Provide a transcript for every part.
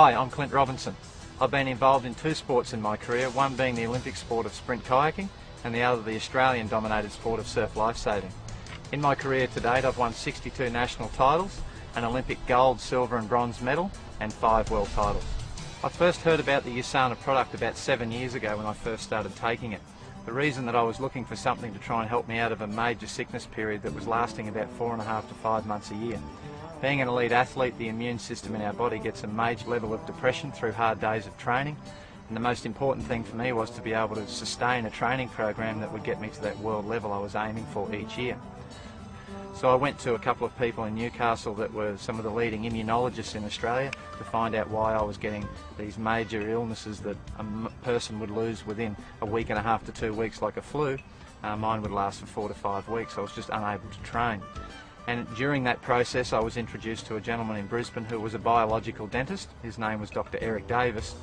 Hi, I'm Clint Robinson. I've been involved in two sports in my career, one being the Olympic sport of sprint kayaking and the other the Australian dominated sport of surf lifesaving. In my career to date I've won 62 national titles, an Olympic gold, silver and bronze medal and 5 world titles. I first heard about the USANA product about 7 years ago when I first started taking it. The reason that I was looking for something to try and help me out of a major sickness period that was lasting about 4.5 to 5 months a year. Being an elite athlete, the immune system in our body gets a major level of depression through hard days of training, and the most important thing for me was to be able to sustain a training program that would get me to that world level I was aiming for each year. So I went to a couple of people in Newcastle that were some of the leading immunologists in Australia to find out why I was getting these major illnesses that a person would lose within a week and a half to 2 weeks like a flu. Mine would last for 4 to 5 weeks. I was just unable to train. And during that process I was introduced to a gentleman in Brisbane who was a biological dentist. His name was Dr. Eric Davis,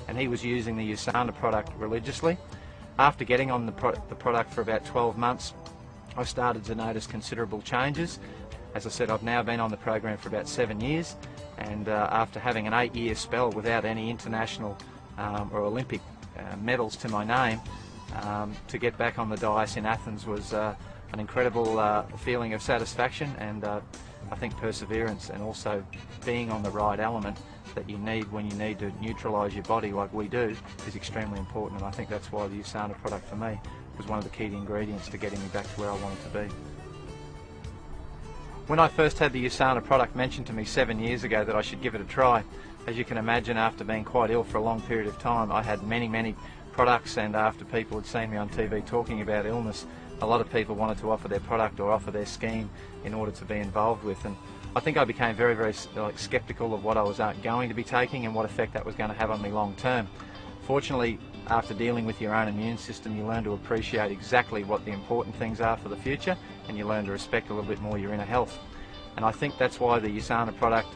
and he was using the USANA product religiously. After getting on the product for about 12 months, I started to notice considerable changes. As I said, I've now been on the program for about 7 years, and after having an 8-year spell without any international or Olympic medals to my name, to get back on the dais in Athens was an incredible feeling of satisfaction and I think perseverance, and also being on the right element that you need when you need to neutralise your body like we do is extremely important, and I think that's why the USANA product for me was one of the key ingredients to getting me back to where I wanted to be. When I first had the USANA product mentioned to me 7 years ago that I should give it a try, as you can imagine, after being quite ill for a long period of time, I had many products, and after people had seen me on TV talking about illness, a lot of people wanted to offer their product or offer their scheme in order to be involved with, and I think I became very sceptical of what I was going to be taking and what effect that was going to have on me long term. Fortunately, after dealing with your own immune system, you learn to appreciate exactly what the important things are for the future, and you learn to respect a little bit more your inner health. And I think that's why the USANA product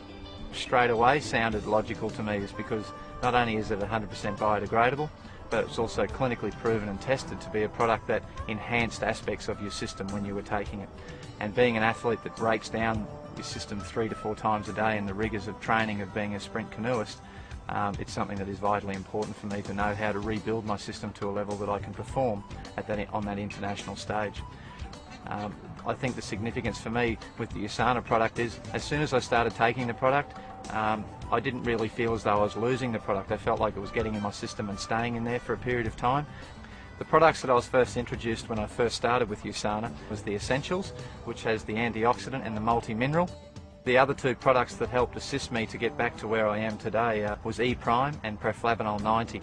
straight away sounded logical to me, is because not only is it 100% biodegradable, but it's also clinically proven and tested to be a product that enhanced aspects of your system when you were taking it. And being an athlete that breaks down your system 3 to 4 times a day in the rigours of training of being a sprint canoeist, it's something that is vitally important for me to know how to rebuild my system to a level that I can perform on that international stage. I think the significance for me with the USANA product is, as soon as I started taking the product, I didn't really feel as though I was losing the product. I felt like it was getting in my system and staying in there for a period of time. The products that I was first introduced when I first started with USANA was the Essentials, which has the antioxidant and the multi-mineral. The other two products that helped assist me to get back to where I am today was E-Prime and Preflavanol 90.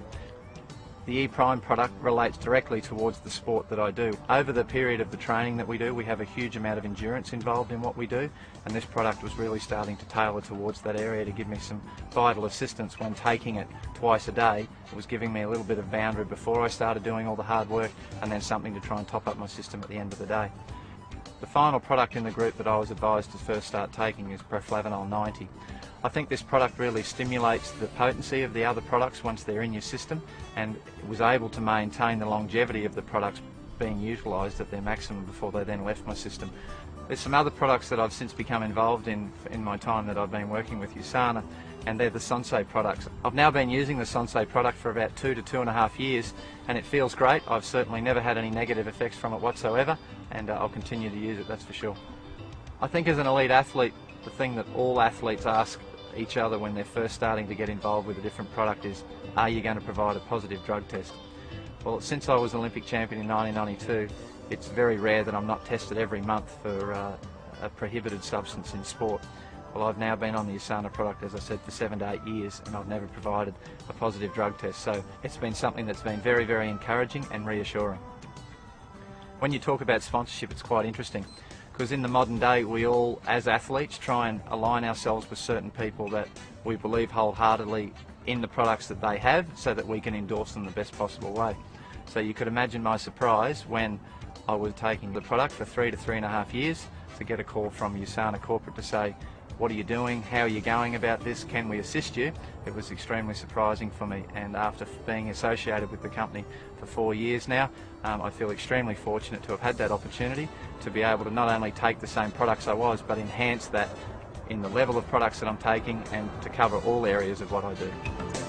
The E-Prime product relates directly towards the sport that I do. Over the period of the training that we do, we have a huge amount of endurance involved in what we do, and this product was really starting to tailor towards that area to give me some vital assistance when taking it twice a day. It was giving me a little bit of boundary before I started doing all the hard work, and then something to try and top up my system at the end of the day. The final product in the group that I was advised to first start taking is Preflavanol 90. I think this product really stimulates the potency of the other products once they're in your system, and was able to maintain the longevity of the products being utilised at their maximum before they then left my system. There's some other products that I've since become involved in my time that I've been working with USANA, and they're the Sensei products. I've now been using the Sensei product for about 2 to 2.5 years, and it feels great. I've certainly never had any negative effects from it whatsoever, and I'll continue to use it, that's for sure. I think as an elite athlete, the thing that all athletes ask each other when they're first starting to get involved with a different product is, are you going to provide a positive drug test? Well, since I was Olympic champion in 1992, it's very rare that I'm not tested every month for a prohibited substance in sport. Well, I've now been on the USANA product, as I said, for 7 to 8 years, and I've never provided a positive drug test, so it's been something that's been very encouraging and reassuring. When you talk about sponsorship, it's quite interesting, because in the modern day we all, as athletes, try and align ourselves with certain people that we believe wholeheartedly in the products that they have, so that we can endorse them the best possible way. So you could imagine my surprise when I was taking the product for 3 to 3.5 years to get a call from USANA corporate to say, what are you doing, how are you going about this, can we assist you? It was extremely surprising for me, and after being associated with the company for 4 years now, I feel extremely fortunate to have had that opportunity to be able to not only take the same products I was, but enhance that in the level of products that I'm taking, and to cover all areas of what I do.